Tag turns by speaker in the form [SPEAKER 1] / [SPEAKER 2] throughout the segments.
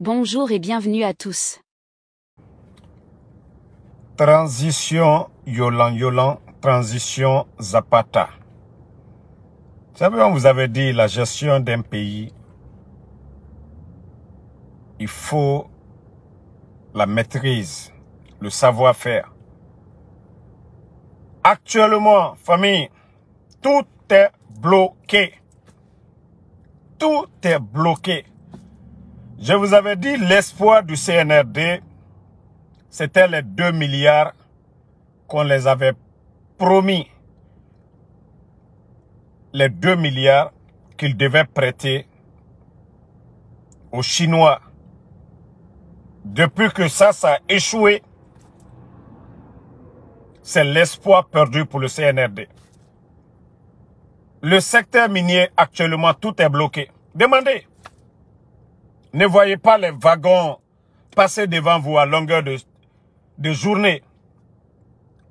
[SPEAKER 1] Bonjour et bienvenue à tous.
[SPEAKER 2] Transition Yolan, transition Zapata. Vous savez, on vous avait dit la gestion d'un pays, il faut la maîtrise, le savoir-faire. Actuellement, famille, tout est bloqué. Tout est bloqué. Je vous avais dit l'espoir du CNRD, c'était les 2 milliards qu'on les avait promis. Les 2 milliards qu'ils devaient prêter aux Chinois. Depuis que ça a échoué, c'est l'espoir perdu pour le CNRD. Le secteur minier, actuellement, tout est bloqué. Demandez. Ne voyez pas les wagons passer devant vous à longueur de journée.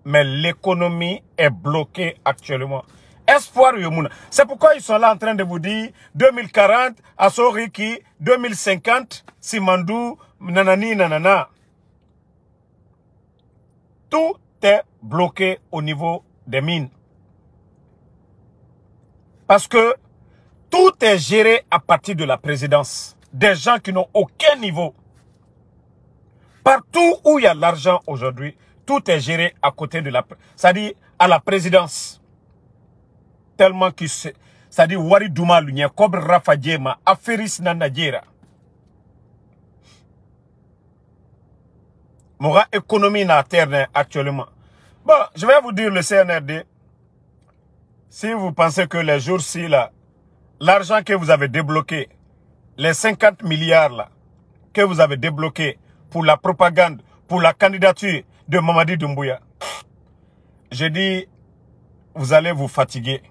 [SPEAKER 2] Mais l'économie est bloquée actuellement. Espoir Yomuna. C'est pourquoi ils sont là en train de vous dire 2040, Asoriki, 2050, Simandou, nanani, nanana. Tout est bloqué au niveau des mines. Parce que tout est géré à partir de la présidence. Des gens qui n'ont aucun niveau. Partout où il y a l'argent aujourd'hui, tout est géré à côté de la... C'est-à-dire à la présidence. Tellement que c'est... C'est-à-dire Wari Douma Lunia, Kobre Rafa Djema, Aferis Nanadjera. Mora économie na terre actuellement. Bon, je vais vous dire le CNRD. Si vous pensez que les jours-ci, là, l'argent que vous avez débloqué, les 50 milliards là, que vous avez débloqué pour la propagande, pour la candidature de Mamadi Doumbouya, j'ai dit, vous allez vous fatiguer.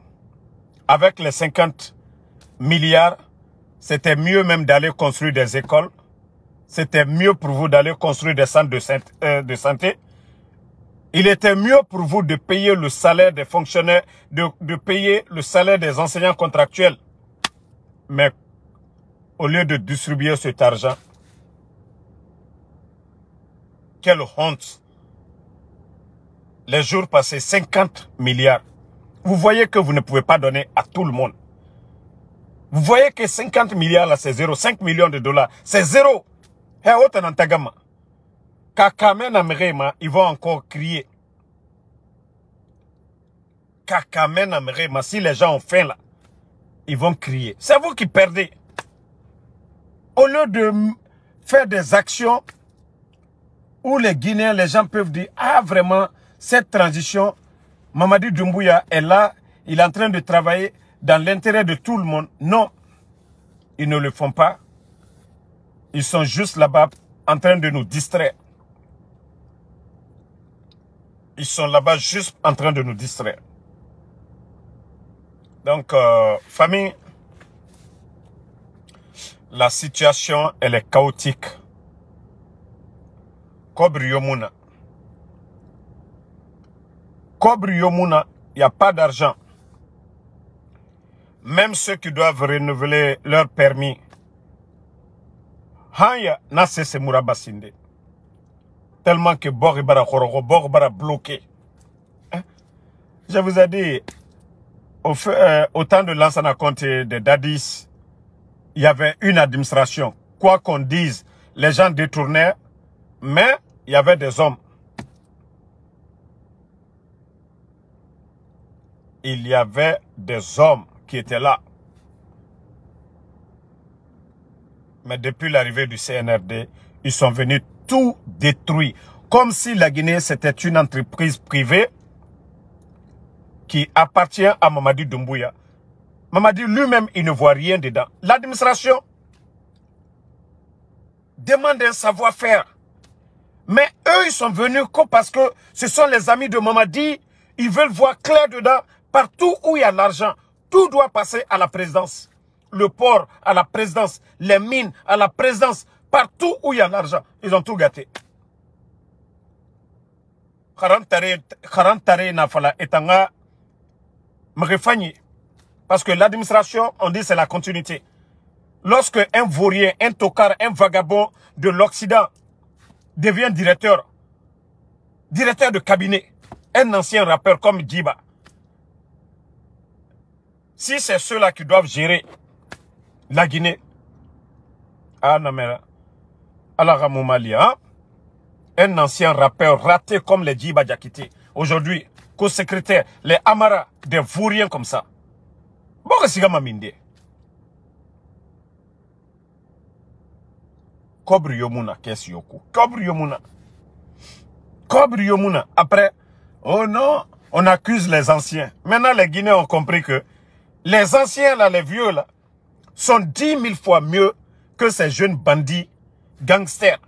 [SPEAKER 2] Avec les 50 milliards, c'était mieux même d'aller construire des écoles. C'était mieux pour vous d'aller construire des centres de santé. Il était mieux pour vous de payer le salaire des fonctionnaires, de payer le salaire des enseignants contractuels. Mais au lieu de distribuer cet argent, quelle honte. Les jours passés, 50 milliards. Vous voyez que vous ne pouvez pas donner à tout le monde. Vous voyez que 50 milliards là, c'est zéro. 5 millions de dollars, c'est zéro. Kakamen Amerema, ils vont encore crier. Kakamen Amerema, si les gens ont faim là, ils vont crier. C'est vous qui perdez. Au lieu de faire des actions où les Guinéens, les gens peuvent dire, ah vraiment, cette transition, Mamadi Doumbouya est là, il est en train de travailler dans l'intérêt de tout le monde. Non, ils ne le font pas. Ils sont juste là-bas en train de nous distraire. Ils sont là-bas juste en train de nous distraire. Donc, famille, la situation, elle est chaotique. Kobre Yomuna. Kobre Yomuna, il n'y a pas d'argent. Même ceux qui doivent renouveler leur permis. Hanya Nase Semoura Basinde. Tellement que Boribara Khorogo, Boribara bloqué. Hein? Je vous ai dit, au temps de Lansana Conte de Dadis, il y avait une administration. Quoi qu'on dise, les gens détournaient, mais il y avait des hommes. Il y avait des hommes qui étaient là. Mais depuis l'arrivée du CNRD, ils sont venus tout détruire. Comme si la Guinée, c'était une entreprise privée qui appartient à Mamadi Doumbouya. Mamadi lui-même, il ne voit rien dedans. L'administration demande un savoir-faire. Mais eux, ils sont venus parce que ce sont les amis de Mamadi. Ils veulent voir clair dedans. Partout où il y a l'argent, tout doit passer à la présidence. Le port à la présidence, les mines à la présidence. Partout où il y a l'argent, ils ont tout gâté. Kharantare Nafala etanga Mrefani. Parce que l'administration, on dit c'est la continuité. Lorsque un vaurien, un tocard, un vagabond de l'Occident devient directeur de cabinet, un ancien rappeur comme Djiba, si c'est ceux-là qui doivent gérer la Guinée, ah non mais là, hein? Un ancien rappeur raté comme les Djiba Diakité, aujourd'hui, co-secrétaire, les Amara, des vauriens comme ça. Bon, c'est comme Minde. Kobri Yomuna, qu'est-ce yoku? Kobri Yomuna. Kobri Yomuna. Après, oh non, on accuse les anciens. Maintenant, les Guinéens ont compris que les anciens, là, les vieux, là, sont 10 000 fois mieux que ces jeunes bandits gangsters.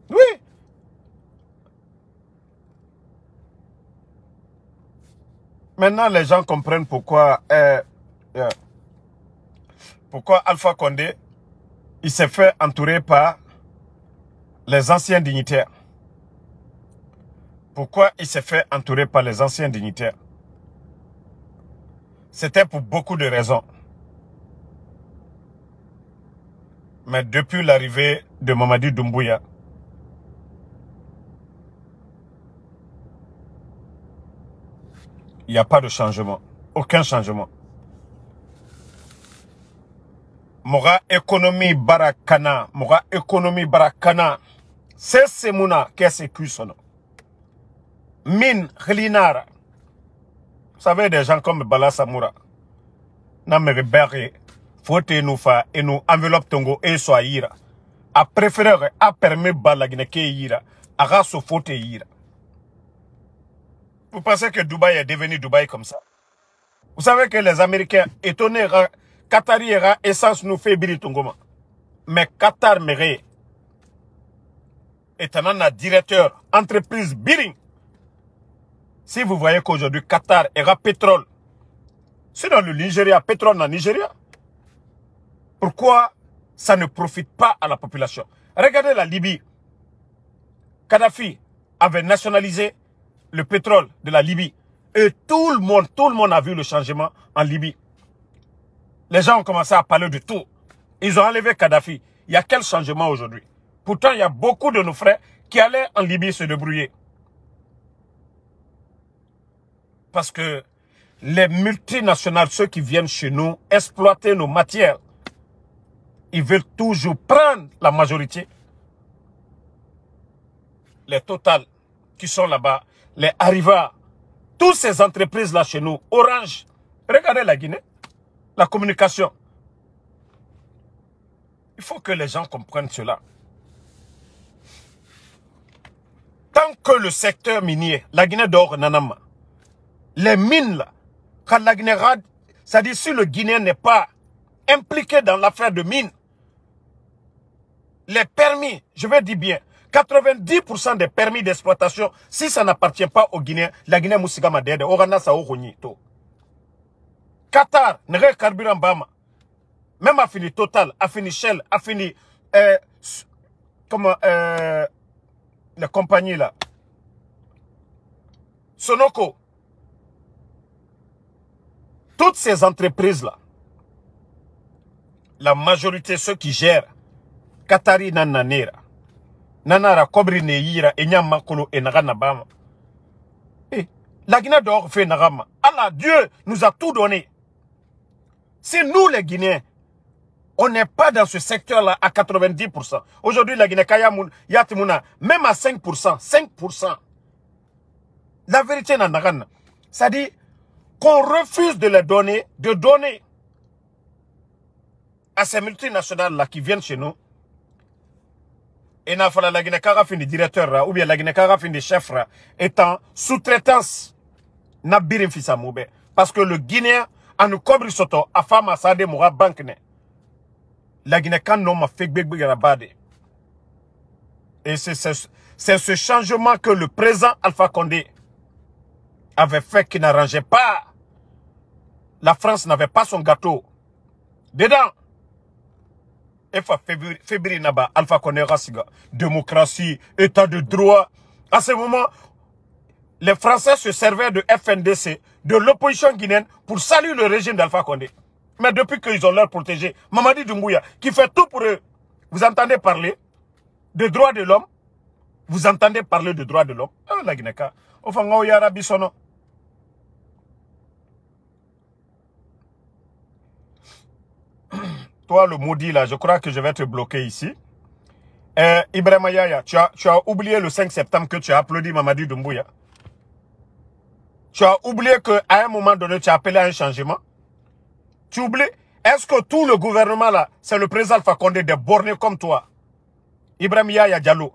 [SPEAKER 2] Oui. Maintenant, les gens comprennent pourquoi Alpha Condé, il s'est fait entourer par les anciens dignitaires. Pourquoi il s'est fait entourer par les anciens dignitaires? C'était pour beaucoup de raisons. Mais depuis l'arrivée de Mamadi Doumbouya, il n'y a pas de changement. Aucun changement. Moga économie barakana. Moga économie barakana. C'est Semouna qui est sécurisé. Mine, Khelinara. Vous savez, des gens comme Bala Samoura. Namere Berre. Faut nous faire et nous enveloppe Tongo et soit ira. A préféré, a permis Balagine ke ira. A raso faute ira. Vous pensez que Dubaï est devenu Dubaï comme ça? Vous savez que les Américains étonnés, Qatari era essence nous fait Tongo. Mais Qatar Mere est un directeur entreprise Biring. Si vous voyez qu'aujourd'hui Qatar era pétrole, c'est dans le Nigeria, pétrole dans le Nigeria. Pourquoi ça ne profite pas à la population? Regardez la Libye. Kadhafi avait nationalisé le pétrole de la Libye. Et tout le monde a vu le changement en Libye. Les gens ont commencé à parler de tout. Ils ont enlevé Kadhafi. Il y a quel changement aujourd'hui? Pourtant, il y a beaucoup de nos frères qui allaient en Libye se débrouiller. Parce que les multinationales, ceux qui viennent chez nous, exploiter nos matières, ils veulent toujours prendre la majorité. Les Total qui sont là-bas, les Arriva, toutes ces entreprises-là chez nous, Orange, regardez la Guinée, la communication. Il faut que les gens comprennent cela. Tant que le secteur minier, la Guinée d'or, Nanama, les mines là, quand la Guinée rade, c'est-à-dire si le Guinéen n'est pas impliqué dans l'affaire de mines, les permis, je vais dire bien, 90% des permis d'exploitation, si ça n'appartient pas aux Guinéens, la Guinée Moussigama Dede, Orana Saohoni, to. Qatar, Nere Carburant Bama, même a fini Total, a fini Shell, a fini, les compagnies là, Sonoco, toutes ces entreprises là, la majorité, ceux qui gèrent, Qatari Nananera, Nanara Kobri Neira, Enyam Makolo et Naranabama. Et la Guinée d'or fait Narama. Allah, Dieu nous a tout donné. Si nous les Guinéens, on n'est pas dans ce secteur-là à 90%. Aujourd'hui, la Guinée, Yatimuna, même à 5%, 5%. La vérité, Nanarana, ça dit qu'on refuse de les donner, de donner à ces multinationales-là qui viennent chez nous. Et n'a pas la Guinée Carafine directeur, ou bien la Guinée Carafine chef, étant sous-traitance, n'a birim fisa moube. Parce que le Guinéen, a nous cobri soto, a fama sade moura banque ne. La Guinée kan non ma fait big bade. Et c'est ce changement que le président Alpha Condé avait fait qui n'arrangeait pas. La France n'avait pas son gâteau. Dedans. Et février naba Alpha Condé rasiga. Démocratie, état de droit. À ce moment, les Français se servaient de FNDC, de l'opposition guinéenne, pour saluer le régime d'Alpha Condé. Mais depuis qu'ils ont leur protégé, Mamadi Doumbouya, qui fait tout pour eux, vous entendez parler de droits de l'homme? Vous entendez parler de droits de l'homme? La Guinée-Ka. Toi, le maudit là, je crois que je vais te bloquer ici. Ibrahima Yaya, tu as oublié le 5 septembre que tu as applaudi Mamadi Doumbouya. Tu as oublié qu'à un moment donné, tu as appelé à un changement. Tu oublies? Est-ce que tout le gouvernement là, c'est le président Alpha Condé des bornés comme toi? Ibrahima Yaya Diallo,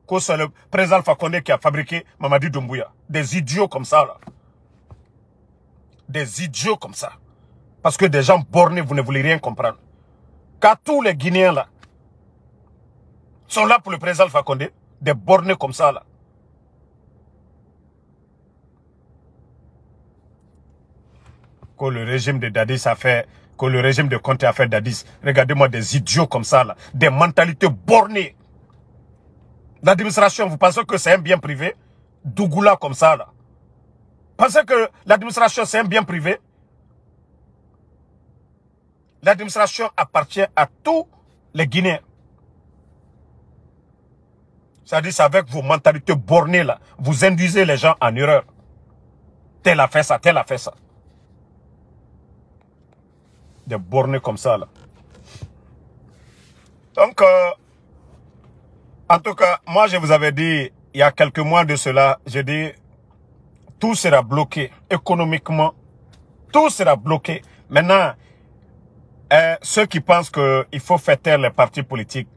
[SPEAKER 2] que c'est le président Alpha Condé qui a fabriqué Mamadi Doumbouya. Des idiots comme ça là. Des idiots comme ça. Parce que des gens bornés, vous ne voulez rien comprendre. Car tous les Guinéens là, sont là pour le président Alpha Condé, des bornés comme ça là. Que le régime de Dadis a fait, que le régime de Conté a fait Dadis. Regardez-moi des idiots comme ça là, des mentalités bornées. L'administration, vous pensez que c'est un bien privé? Dougoula comme ça là. Pensez que l'administration c'est un bien privé? L'administration appartient à tous les Guinéens. C'est-à-dire, c'est avec vos mentalités bornées là, vous induisez les gens en erreur. Tel a fait ça, tel a fait ça. Des bornés comme ça là. Donc, en tout cas, moi je vous avais dit, il y a quelques mois de cela, j'ai dit, tout sera bloqué économiquement. Tout sera bloqué. Maintenant, ceux qui pensent qu'il faut faire taire les partis politiques,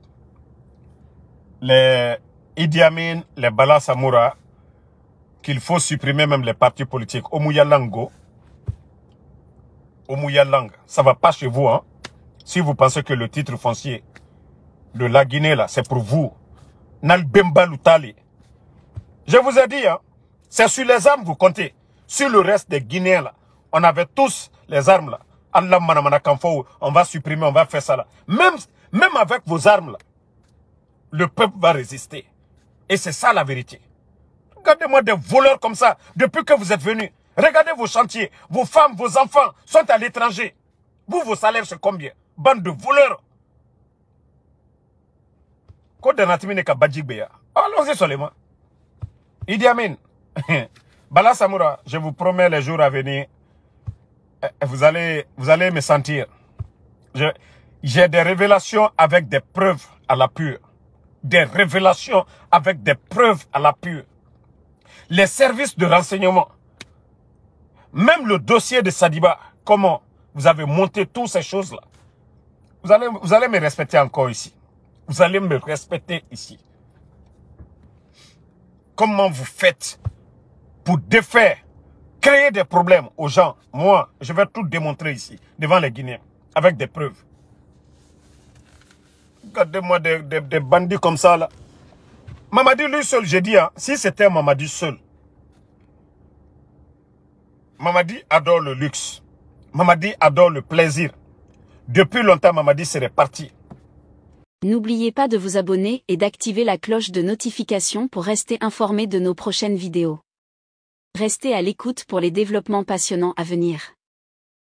[SPEAKER 2] les Idi Amin, les Bala Samoura, qu'il faut supprimer même les partis politiques. Oumouyalango, Oumouyalang, ça va pas chez vous, hein. Si vous pensez que le titre foncier de la Guinée, là, c'est pour vous. Nalbemba Loutali. Je vous ai dit, hein, c'est sur les armes vous comptez. Sur le reste des Guinéens, là, on avait tous les armes, là. Allah manamana kamfo, on va supprimer, on va faire ça, là. Même avec vos armes, là, le peuple va résister. Et c'est ça la vérité. Regardez-moi des voleurs comme ça, depuis que vous êtes venus. Regardez vos chantiers, vos femmes, vos enfants sont à l'étranger. Vous, vos salaires, c'est combien? Bande de voleurs. Allons-y seulement. Idi Amin, Bala Samoura, je vous promets les jours à venir, vous allez me sentir. J'ai des révélations avec des preuves à l'appui. Des révélations avec des preuves à l'appui. Les services de renseignement, même le dossier de Sadiba, comment vous avez monté toutes ces choses-là. Vous allez me respecter encore ici. Vous allez me respecter ici. Comment vous faites pour défaire, créer des problèmes aux gens? Moi, je vais tout démontrer ici, devant les Guinéens, avec des preuves. Regardez-moi des bandits comme ça, là. Mamadi, lui seul, j'ai dit, hein, si c'était Mamadi seul. Mamadi adore le luxe. Mamadi adore le plaisir. Depuis longtemps, Mamadi serait parti.
[SPEAKER 1] N'oubliez pas de vous abonner et d'activer la cloche de notification pour rester informé de nos prochaines vidéos. Restez à l'écoute pour les développements passionnants à venir.